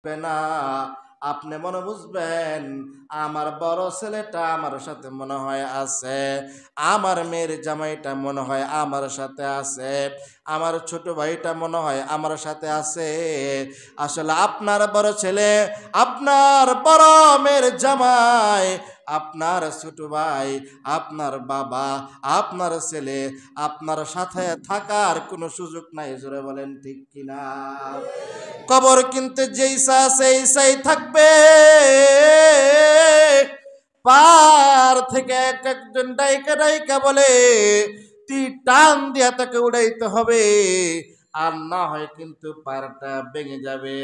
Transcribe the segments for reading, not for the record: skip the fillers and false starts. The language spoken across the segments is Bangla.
না, আপনি মনে বুঝবেন আমার বড় ছেলেটা আমার সাথে মনে হয় আছে, আমার মেয়ের জামাইটা মনে হয় আমার সাথে আছে, আমার ছোট ভাইটা মনে হয় আমার সাথে আছে। আসলে আপনার বড় ছেলে, আপনার বড় মেয়ের জামাই, আপনার ছোট ভাই, আপনার বাবা, আপনার ছেলে আপনার সাথে থাকার কোনো সুযোগ নাই। জোরে বলেন ঠিক কিনা? কবর কিন্তু যেই সা সেই সাই থাকবে, পার থেকে এক একজন ডাইকা ডাইকা বলে তুই টান দিয়া তাকে উড়াইতে হবে, আর না হয় কিন্তু পারটা ভেঙে যাবে।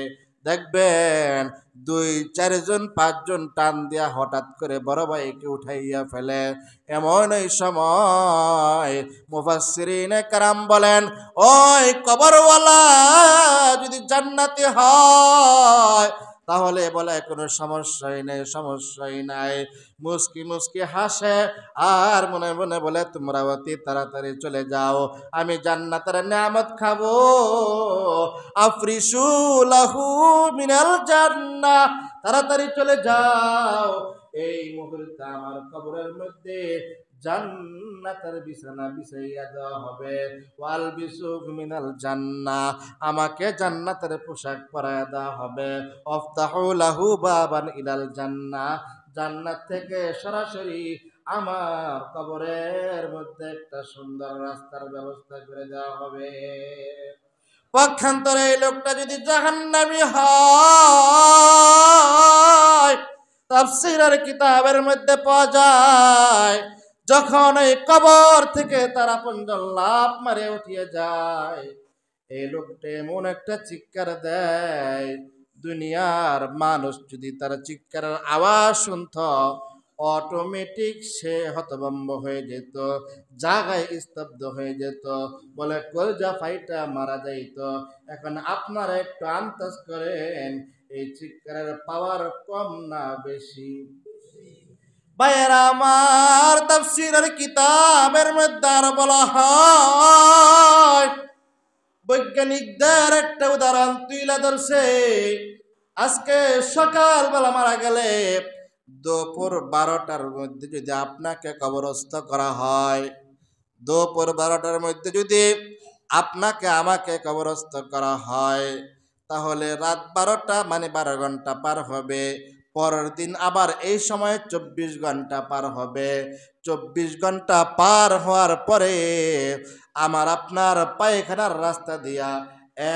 দেখবেন 2 4 জন 5 জন টান দিয়া হঠাৎ করে বড় ভাইকে উঠাইয়া ফেলে। এমন এই সময় মুফাসসিরিনে কেরাম বলেন, ওই কবরওয়ালা যদি জান্নাতি হয় তাহলে বলে কোনো সমস্যাই নেই, সমস্যাই নাই। মুস্কি মুস্কি হাসে আর মনে মনে বলে তোমরা অতি তাড়াতাড়ি চলে যাও, আমি জান্নাতের নিয়ামত খাবো। আফরিসু লাহু মিনাল জান্নাহ, তাড়াতাড়ি চলে যাও, এই মুহূর্তে আমার কবরের মধ্যে জান্নাতের বিছানা বিছাইয়া দেওয়া হবে। ওয়াল বিসুক মিনাল জান্নাহ, আমাকে জান্নাতের পোশাক পরাইয়া দেওয়া হবে। আফতাহু লাহু বাবান ইলাল জান্নাহ, জান্নাত থেকে সরাসরি আমার কবরের মধ্যে একটা সুন্দর রাস্তার ব্যবস্থা করে দেওয়া হবে। পক্ষান্তরে এই লোকটা যদি জাহান্নামী হয়, তাফসীরের কিতাবের মধ্যে পাওয়া যায় যখন এই কবর থেকে তার আপনজন লাফ মারে উঠিয়ে যায়, এই লোকটা এমন একটা চিৎকার দেয়, দুনিয়ার মানুষ যদি তার চিৎকারের আওয়াজ শুনত অটোমেটিক সে হতভম্ব হয়ে যেত, জায়গায় স্তব্ধ হয়ে যেত, বলে কলজা ফাইটা মারা যাইত। এখন আপনারা একটু আন্দাজ করেন এই চিৎকারের পাওয়ার কম না বেশি? ভাইয়েরা আমার, তাফসীরের কিতাবের মধ্যে আর বলা হয়, বৈজ্ঞানিকদের একটা উদাহরণ তুলে ধরছে। আজকে সকালবেলা মারা গেলে দুপুর 12টার মধ্যে যদি আপনাকে কবরস্থ করা হয়, দুপুর 12টার মধ্যে যদি আপনাকে আমাকে কবরস্থ করা হয়, তাহলে রাত 12টা মানে 12 ঘন্টা পার হবে। পরের দিন আবার এই সময় 24 ঘন্টা পার হবে। 24 ঘন্টা পার হওয়ার পরে আমার আপনার পায়খানার রাস্তা দিয়া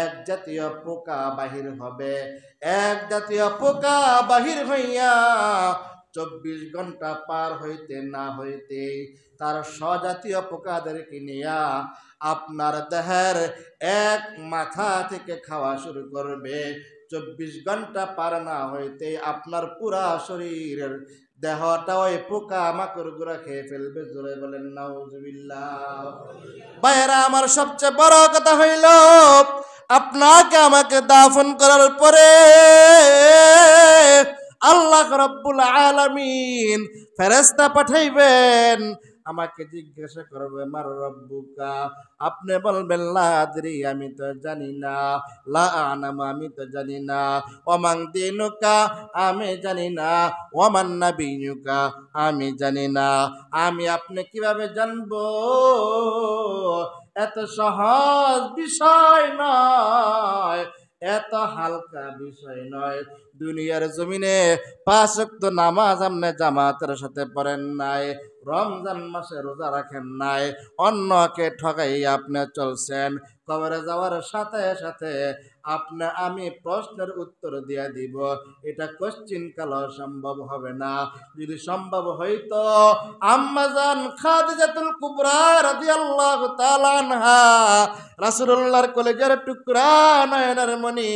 এক জাতীয় পোকা বাহির হবে। এক জাতীয় পোকা বাহির হইয়া 24 ঘন্টা পার হইতে না হইতে তার স্বজাতীয় পোকাদেরকে নিয়া আপনার দেহের এক মাথা থেকে খাওয়া শুরু করবে। 24 ঘন্টা পার না হইতে আপনার পুরা শরীরের দেহটা ওই পোকা মাকড় গুলা খেয়ে ফেলবে। জোরে বলেন নাউজুবিল্লাহ। ভাইয়েরা আমার, সবচেয়ে বড় কথা হইল আপনাকে আমাকে দাফন করার পরে আল্লাহ রাব্বুল আলামিন ফেরেশতা পাঠাইবেন, আমাকে জিজ্ঞাসা করবে মার রব্বুকা, আপনি বলবেন লা আদরি, আমি তো জানি না, লা আনামু, আমি তো জানি না, ওমান দিনুকা, আমি জানি না, ওমান নাবিয়ুকা, আমি জানি না। আমি আপনি কিভাবে জানবো? এত সহজ বিষয় নয়, এত হালকা বিষয় নয়। দুনিয়ার জমিনে 5 ওয়াক্ত নামাজ আপনি জামাতের সাথে পড়েন নাই, রমজান মাসে রোজা রাখেন নাই, অন্যকে ঠকাই আপনি চলছেন, কবরে যাওয়ার সাথে সাথে আপনি আমি প্রশ্নের উত্তর দিয়ে দিব, এটা কোশ্চিন কাল সম্ভব হবে না। যদি সম্ভব হইতো আম্মাজান খাদিজাতুল কুবরা রাদিয়াল্লাহু তাআলা আনহা, রাসূলুল্লাহর কলেজের টুকরা নয়নের মণি